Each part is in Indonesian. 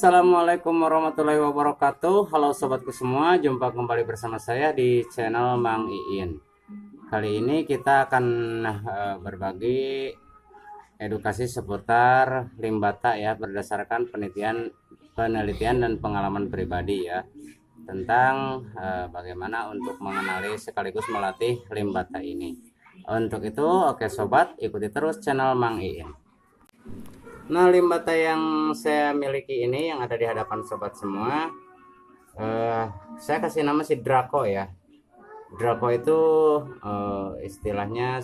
Assalamualaikum warahmatullahi wabarakatuh. Halo sobatku semua, jumpa kembali bersama saya di channel Mang Iin. Kali ini kita akan berbagi edukasi seputar limbata ya, berdasarkan penelitian dan pengalaman pribadi ya, tentang bagaimana untuk mengenali sekaligus melatih limbata ini. Untuk itu, oke sobat, ikuti terus channel Mang Iin. Nah, limbata yang saya miliki ini yang ada di hadapan sobat semua, saya kasih nama si Draco ya. Draco itu istilahnya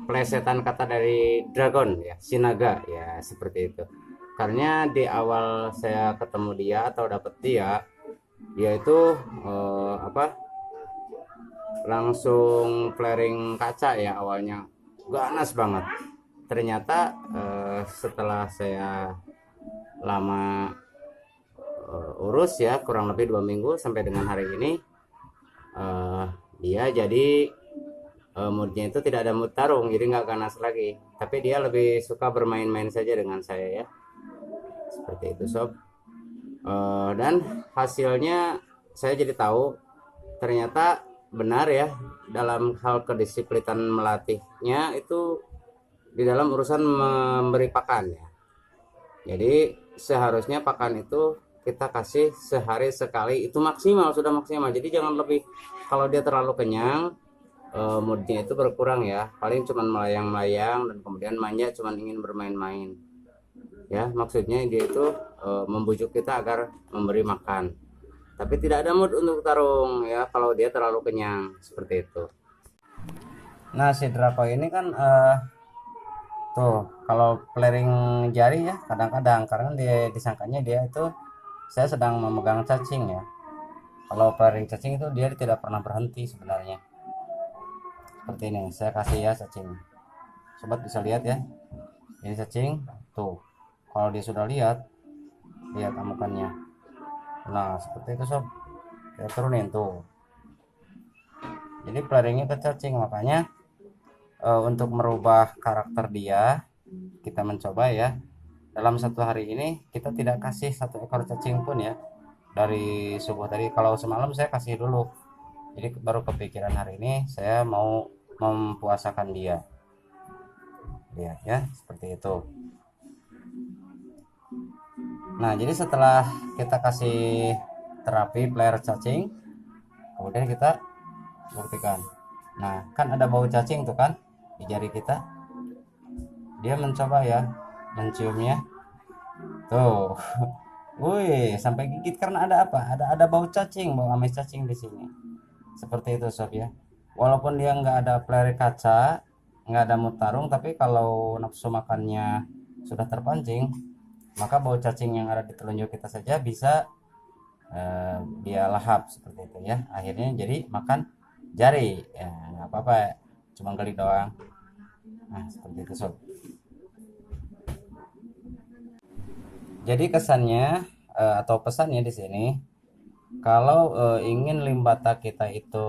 plesetan kata dari dragon ya, sinaga ya, seperti itu. Karena di awal saya ketemu dia atau dapet dia itu langsung flaring kaca ya awalnya, ganas banget. Ternyata setelah saya lama urus ya, kurang lebih 2 minggu sampai dengan hari ini, dia jadi moodnya itu tidak ada mood tarung, jadi nggak ganas lagi, tapi dia lebih suka bermain-main saja dengan saya ya, seperti itu sob. Dan hasilnya saya jadi tahu ternyata benar ya, dalam hal kedisiplinan melatihnya itu di dalam urusan memberi pakan ya. Jadi seharusnya pakan itu kita kasih sehari sekali, itu maksimal, sudah maksimal. Jadi jangan lebih. Kalau dia terlalu kenyang, moodnya itu berkurang ya, paling cuman melayang-layang dan kemudian manja, cuman ingin bermain-main ya. Maksudnya dia itu membujuk kita agar memberi makan, tapi tidak ada mood untuk tarung ya kalau dia terlalu kenyang, seperti itu. Nah, si Draco ini kan tuh kalau flaring jari ya, kadang-kadang karena dia disangkanya dia itu saya sedang memegang cacing ya. Kalau flaring cacing itu dia tidak pernah berhenti sebenarnya. Seperti ini, saya kasih ya cacing. Sobat bisa lihat ya, ini cacing tuh. Kalau dia sudah lihat amukannya. Nah seperti itu sob, kita turunin tuh. Jadi flaringnya ke cacing, makanya untuk merubah karakter dia, kita mencoba ya, dalam 1 hari ini kita tidak kasih 1 ekor cacing pun ya dari subuh tadi. Kalau semalam saya kasih dulu, jadi baru kepikiran hari ini saya mau mempuasakan dia. Lihat ya, seperti itu. Nah jadi setelah kita kasih terapi flare cacing, kemudian kita buktikan. Nah kan ada bau cacing tuh kan di jari kita, dia mencoba ya, menciumnya tuh. Wih, sampai gigit karena ada apa? Ada bau cacing, bau amis cacing di sini. Seperti itu sob ya. Walaupun dia nggak ada flare kaca, nggak ada mutarung, tapi kalau nafsu makannya sudah terpancing, maka bau cacing yang ada di telunjuk kita saja bisa dia lahap, seperti itu ya. Akhirnya jadi makan jari ya, nggak apa-apa, cuma geli doang. Nah seperti itu sob. Jadi kesannya atau pesannya di sini, kalau ingin limbata kita itu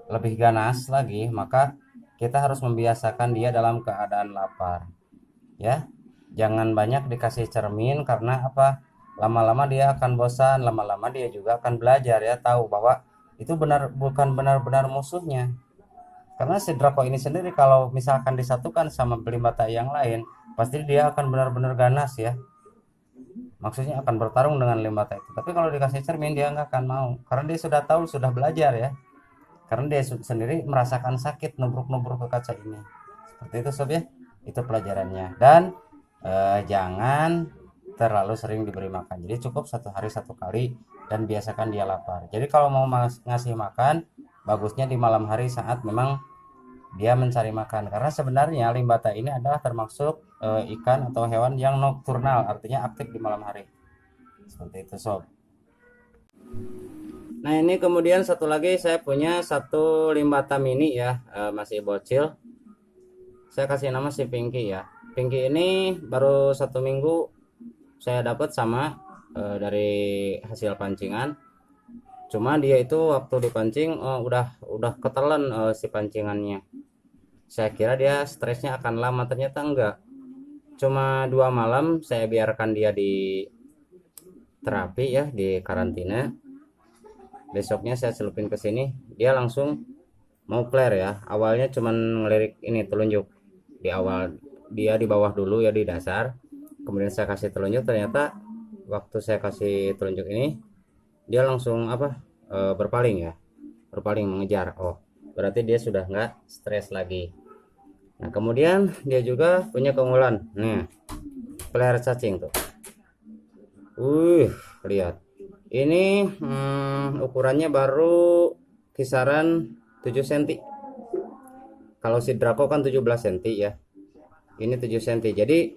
lebih ganas lagi, maka kita harus membiasakan dia dalam keadaan lapar ya. Jangan banyak dikasih cermin, karena apa, lama-lama dia akan bosan, lama-lama dia juga akan belajar ya, tahu bahwa itu bukan benar-benar musuhnya. Karena si Draco ini sendiri kalau misalkan disatukan sama limbata yang lain, pasti dia akan benar-benar ganas ya, maksudnya akan bertarung dengan limbata itu. Tapi kalau dikasih cermin dia nggak akan mau, karena dia sudah tahu, sudah belajar ya, karena dia sendiri merasakan sakit nubruk-nubruk ke kaca ini. Seperti itu sob ya, itu pelajarannya. Dan jangan terlalu sering diberi makan, jadi cukup 1 hari 1 kali dan biasakan dia lapar. Jadi kalau mau ngasih makan, bagusnya di malam hari saat memang dia mencari makan, karena sebenarnya limbata ini adalah termasuk ikan atau hewan yang nokturnal, artinya aktif di malam hari. Seperti itu sob. Nah ini kemudian satu lagi, saya punya satu limbata mini ya, masih bocil. Saya kasih nama si Pinky ya. Pinky ini baru 1 minggu saya dapat sama dari hasil pancingan. Cuma dia itu waktu dipancing udah ketelan si pancingannya. Saya kira dia stresnya akan lama, ternyata enggak. cuma 2 malam saya biarkan dia di terapi ya, di karantina. Besoknya saya celupin ke sini, dia langsung mau flare ya. Awalnya cuman ngelirik ini telunjuk di awal, dia di bawah dulu ya, di dasar. Kemudian saya kasih telunjuk, ternyata waktu saya kasih telunjuk ini dia langsung apa, berpaling ya, berpaling mengejar. Oh, berarti dia sudah nggak stres lagi. Nah, kemudian dia juga punya keunggulan. Nih, flare cacing tuh. Lihat. Ini ukurannya baru kisaran 7 cm. Kalau si Draco kan 17 cm ya. Ini 7 cm. Jadi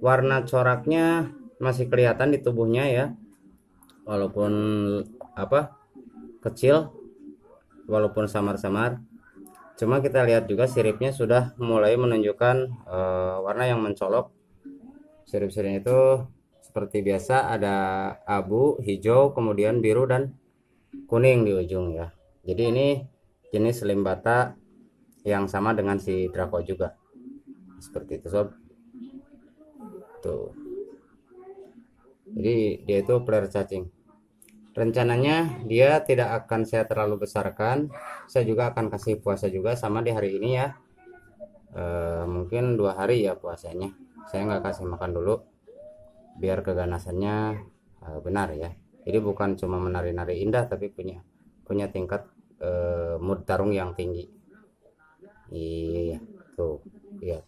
warna coraknya masih kelihatan di tubuhnya ya. Walaupun apa? Kecil, walaupun samar-samar. Cuma kita lihat juga siripnya sudah mulai menunjukkan warna yang mencolok. Sirip-siripnya itu seperti biasa, ada abu, hijau, kemudian biru dan kuning di ujung ya. Jadi ini jenis limbata yang sama dengan si Draco juga. Seperti itu sob. Tuh. Jadi dia itu flare cacing. Rencananya dia tidak akan saya terlalu besarkan. Saya juga akan kasih puasa juga sama di hari ini ya. Mungkin 2 hari ya puasanya. Saya nggak kasih makan dulu biar keganasannya benar ya. Jadi bukan cuma menari-nari indah, tapi punya tingkat mood tarung yang tinggi. Iya tuh, lihat.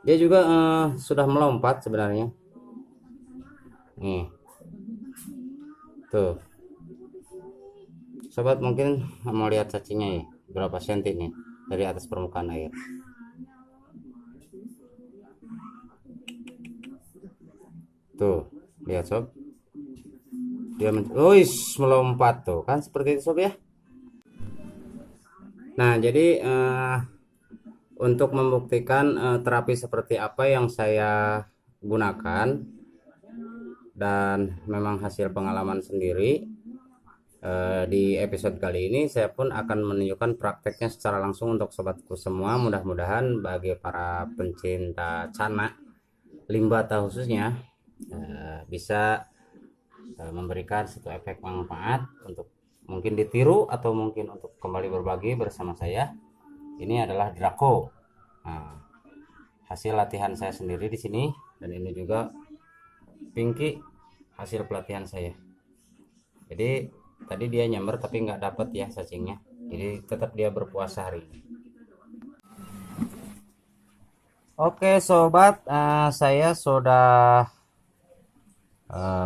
Dia juga sudah melompat sebenarnya. Nih, tuh. Sobat mungkin mau lihat cacingnya ya, berapa senti nih dari atas permukaan air. Tuh, lihat sob. Dia melompat tuh kan, seperti itu sob ya. Nah, jadi untuk membuktikan terapi seperti apa yang saya gunakan dan memang hasil pengalaman sendiri, di episode kali ini saya pun akan menunjukkan prakteknya secara langsung untuk sobatku semua. Mudah-mudahan bagi para pencinta cana limbata khususnya bisa memberikan satu efek manfaat untuk mungkin ditiru atau mungkin untuk kembali berbagi bersama saya. Ini adalah Draco. Nah, hasil latihan saya sendiri di sini, dan ini juga Pinky hasil pelatihan saya. Jadi tadi dia nyamber tapi nggak dapet ya cacingnya, jadi tetap dia berpuasa hari ini. Oke sobat, saya sudah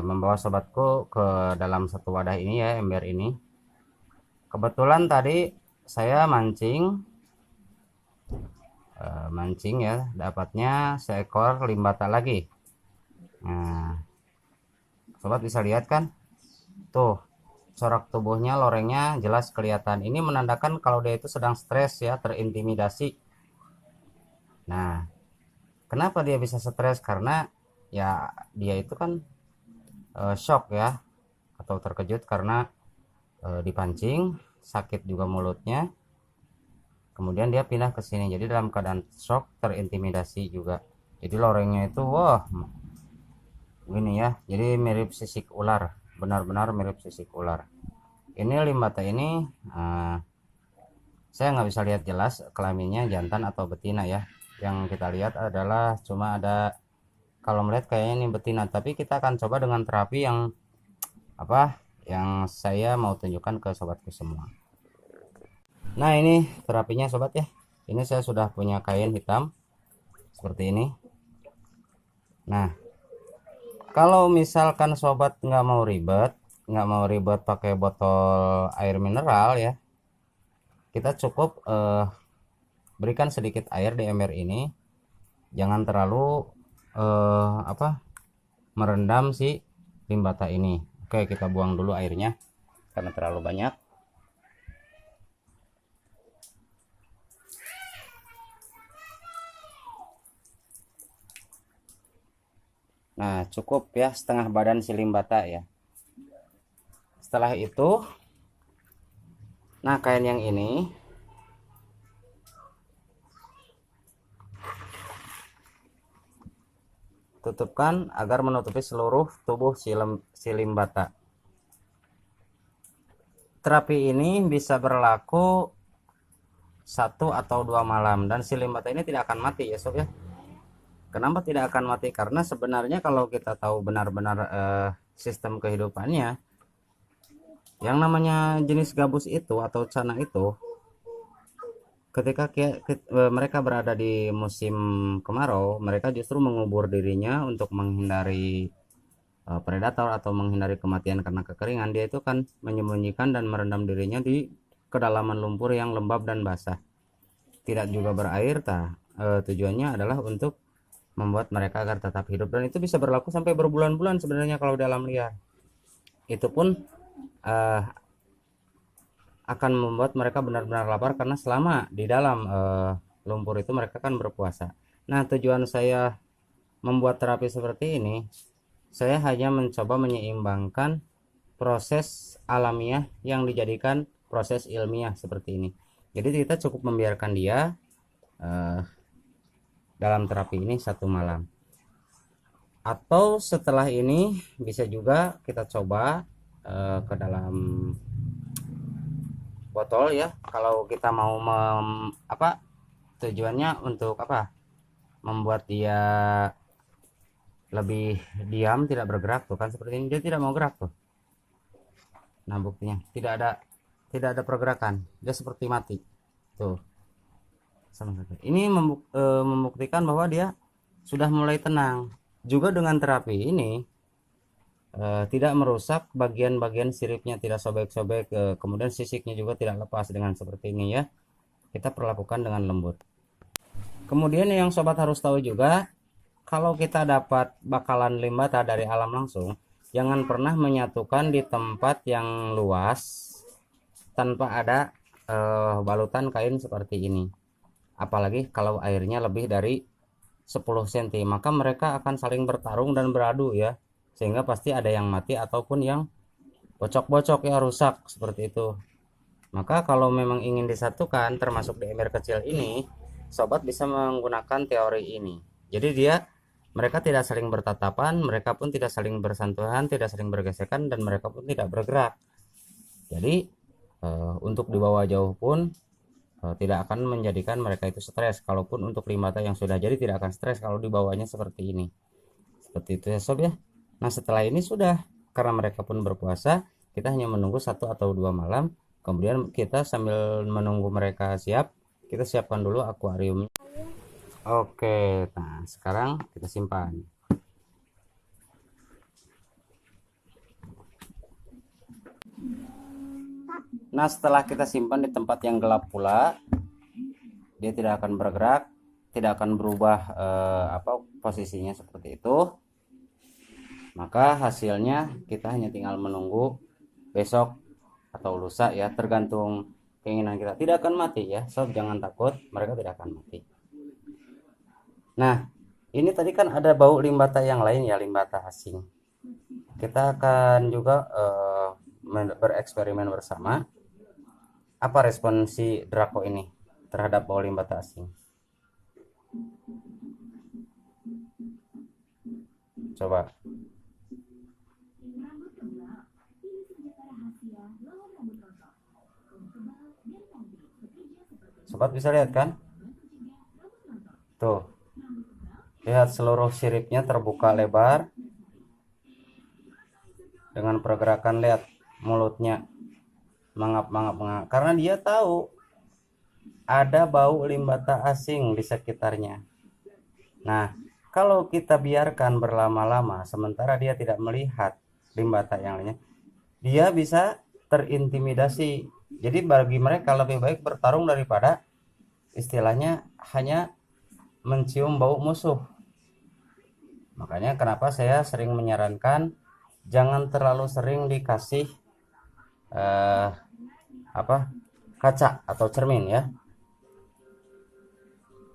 membawa sobatku ke dalam satu wadah ini ya, ember ini. Kebetulan tadi saya mancing ya, dapatnya seekor limbata lagi. Nah, sobat bisa lihat kan tuh, corak tubuhnya, lorengnya jelas kelihatan. Ini menandakan kalau dia itu sedang stres ya, terintimidasi. Nah, kenapa dia bisa stres? Karena ya dia itu kan shock ya, atau terkejut karena dipancing, sakit juga mulutnya. Kemudian dia pindah ke sini, jadi dalam keadaan shock, terintimidasi juga. Jadi lorengnya itu wah gini ya, jadi mirip sisik ular, benar-benar mirip sisik ular. Ini limbata ini saya nggak bisa lihat jelas kelaminnya jantan atau betina ya. Yang kita lihat adalah cuma ada, kalau melihat kayaknya ini betina, tapi kita akan coba dengan terapi yang apa yang saya mau tunjukkan ke sobatku semua. Nah, ini terapinya sobat ya. Ini saya sudah punya kain hitam seperti ini. Nah, kalau misalkan sobat nggak mau ribet pakai botol air mineral ya, kita cukup berikan sedikit air di ember ini. Jangan terlalu merendam si limbata ini. Oke, kita buang dulu airnya karena terlalu banyak. Nah, cukup ya setengah badan si limbata ya. Setelah itu, nah kain yang ini tutupkan agar menutupi seluruh tubuh si limbata. Terapi ini bisa berlaku 1 atau 2 malam dan si limbata ini tidak akan mati ya sob ya. Kenapa tidak akan mati? Karena sebenarnya kalau kita tahu benar-benar sistem kehidupannya, yang namanya jenis gabus itu atau cana itu, ketika mereka berada di musim kemarau, mereka justru mengubur dirinya untuk menghindari predator atau menghindari kematian karena kekeringan. Dia itu kan menyembunyikan dan merendam dirinya di kedalaman lumpur yang lembab dan basah, tidak juga berair. Tujuannya adalah untuk membuat mereka agar tetap hidup, dan itu bisa berlaku sampai berbulan-bulan sebenarnya kalau di alam liar. Itu pun akan membuat mereka benar-benar lapar karena selama di dalam lumpur itu mereka kan berpuasa. Nah, tujuan saya membuat terapi seperti ini, saya hanya mencoba menyeimbangkan proses alamiah yang dijadikan proses ilmiah seperti ini. Jadi kita cukup membiarkan dia dalam terapi ini 1 malam. Atau setelah ini bisa juga kita coba ke dalam botol ya, kalau kita mau tujuannya untuk membuat dia lebih diam, tidak bergerak tuh kan, seperti ini dia tidak mau gerak tuh. Nah, buktinya tidak ada pergerakan, dia seperti mati tuh. Ini membuktikan bahwa dia sudah mulai tenang. Juga dengan terapi ini tidak merusak bagian-bagian siripnya, tidak sobek-sobek, kemudian sisiknya juga tidak lepas. Dengan seperti ini ya, kita perlakukan dengan lembut. Kemudian yang sobat harus tahu juga, kalau kita dapat bakalan limbata dari alam langsung, jangan pernah menyatukan di tempat yang luas tanpa ada balutan kain seperti ini. Apalagi kalau airnya lebih dari 10 cm, maka mereka akan saling bertarung dan beradu ya, sehingga pasti ada yang mati ataupun yang bocok-bocok ya, rusak seperti itu. Maka kalau memang ingin disatukan termasuk di ember kecil ini, sobat bisa menggunakan teori ini. Jadi mereka tidak saling bertatapan, mereka pun tidak saling bersentuhan, tidak saling bergesekan, dan mereka pun tidak bergerak. Jadi untuk dibawa jauh pun tidak akan menjadikan mereka itu stres. Kalaupun untuk limbata yang sudah jadi tidak akan stres kalau dibawanya seperti ini. Seperti itu ya sob ya. Nah, setelah ini sudah, karena mereka pun berpuasa, kita hanya menunggu 1 atau 2 malam. Kemudian kita sambil menunggu mereka siap, kita siapkan dulu akuariumnya. Oke, nah sekarang kita simpan. Nah, setelah kita simpan di tempat yang gelap pula, dia tidak akan bergerak, tidak akan berubah posisinya seperti itu. Maka hasilnya kita hanya tinggal menunggu besok atau lusa ya, tergantung keinginan kita. Tidak akan mati ya sob, jangan takut, mereka tidak akan mati. Nah, ini tadi kan ada bau limbata yang lain ya, limbata asing. Kita akan juga bereksperimen bersama. Apa respon si Draco ini terhadap bau limbata asing? Coba. Sobat bisa lihat kan? Tuh. Lihat seluruh siripnya terbuka lebar. Dengan pergerakan, lihat mulutnya mangap-mangap, karena dia tahu ada bau limbata asing di sekitarnya. Nah, kalau kita biarkan berlama-lama sementara dia tidak melihat limbata yang lainnya, dia bisa terintimidasi. Jadi bagi mereka lebih baik bertarung daripada istilahnya hanya mencium bau musuh. Makanya kenapa saya sering menyarankan jangan terlalu sering dikasih kaca atau cermin ya,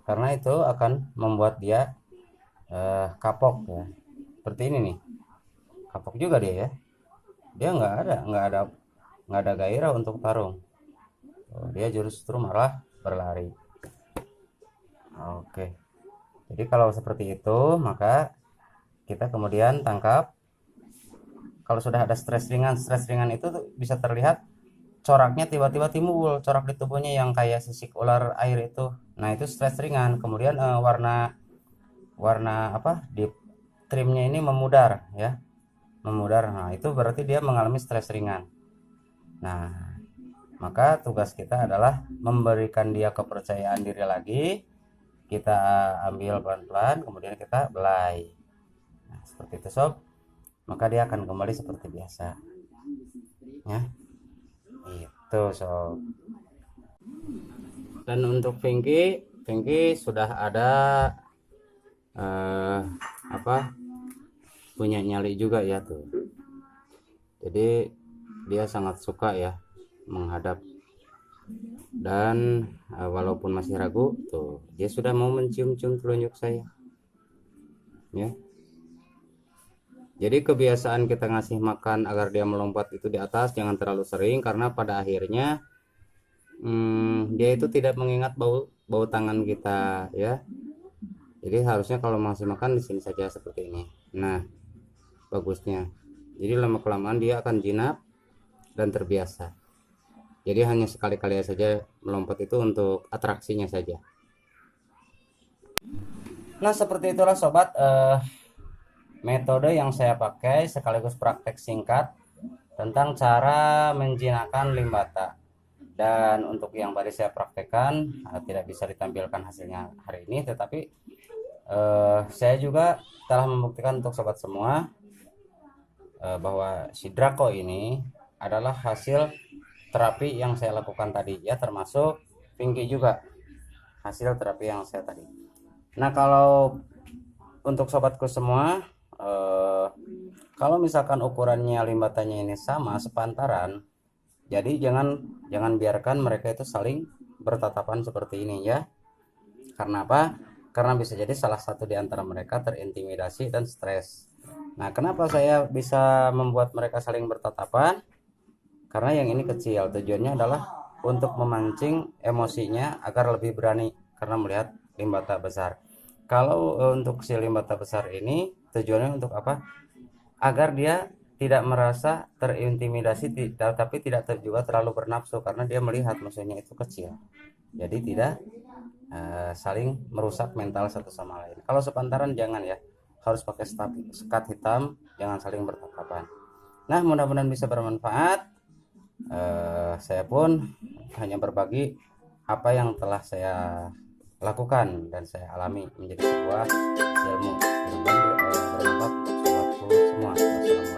karena itu akan membuat dia kapok ya. Seperti ini nih, kapok juga dia ya, dia nggak ada gairah untuk tarung. Dia justru malah berlari. Oke, jadi kalau seperti itu maka kita kemudian tangkap. Kalau sudah ada stres ringan itu bisa terlihat coraknya tiba-tiba timbul, corak di tubuhnya yang kayak sisik ular air itu. Nah, itu stres ringan. Kemudian warna apa di trimnya ini memudar ya, memudar. Nah, itu berarti dia mengalami stres ringan. Nah, maka tugas kita adalah memberikan dia kepercayaan diri lagi. Kita ambil pelan-pelan, kemudian kita belai. Nah, seperti itu sob, maka dia akan kembali seperti biasa ya. Itu sob. Dan untuk Pinky sudah ada apa, punya nyali juga ya tuh. Jadi dia sangat suka ya menghadap, dan walaupun masih ragu tuh, dia sudah mau mencium-cium telunjuk saya ya. Jadi kebiasaan kita ngasih makan agar dia melompat itu di atas jangan terlalu sering, karena pada akhirnya dia itu tidak mengingat bau tangan kita ya. Jadi harusnya kalau masih makan di sini saja seperti ini. Nah, bagusnya. Jadi lama kelamaan dia akan jinak dan terbiasa. Jadi hanya sekali-kali saja melompat itu untuk atraksinya saja. Nah, seperti itulah sobat metode yang saya pakai sekaligus praktek singkat tentang cara menjinakkan limbata. Dan untuk yang tadi saya praktekkan tidak bisa ditampilkan hasilnya hari ini, tetapi saya juga telah membuktikan untuk sobat semua bahwa si Draco ini adalah hasil terapi yang saya lakukan tadi ya, termasuk Pinky juga hasil terapi yang saya tadi. Nah, kalau untuk sobatku semua, kalau misalkan ukurannya limbatannya ini sama sepantaran, jadi jangan biarkan mereka itu saling bertatapan seperti ini ya. Karena apa? Karena bisa jadi salah satu di antara mereka terintimidasi dan stres. Nah, kenapa saya bisa membuat mereka saling bertatapan? Karena yang ini kecil, tujuannya adalah untuk memancing emosinya agar lebih berani karena melihat limbata besar. Kalau untuk si limbata besar ini tujuannya untuk apa? Agar dia tidak merasa terintimidasi, tapi tidak juga terlalu bernafsu karena dia melihat musuhnya itu kecil. Jadi tidak saling merusak mental satu sama lain. Kalau sepantaran jangan ya, harus pakai sekat hitam, jangan saling bertatapan. Nah, mudah-mudahan bisa bermanfaat. Saya pun hanya berbagi apa yang telah saya lakukan dan saya alami menjadi sebuah ilmu. Mudah-mudahan bermanfaat buat semua. Wassalamualaikum.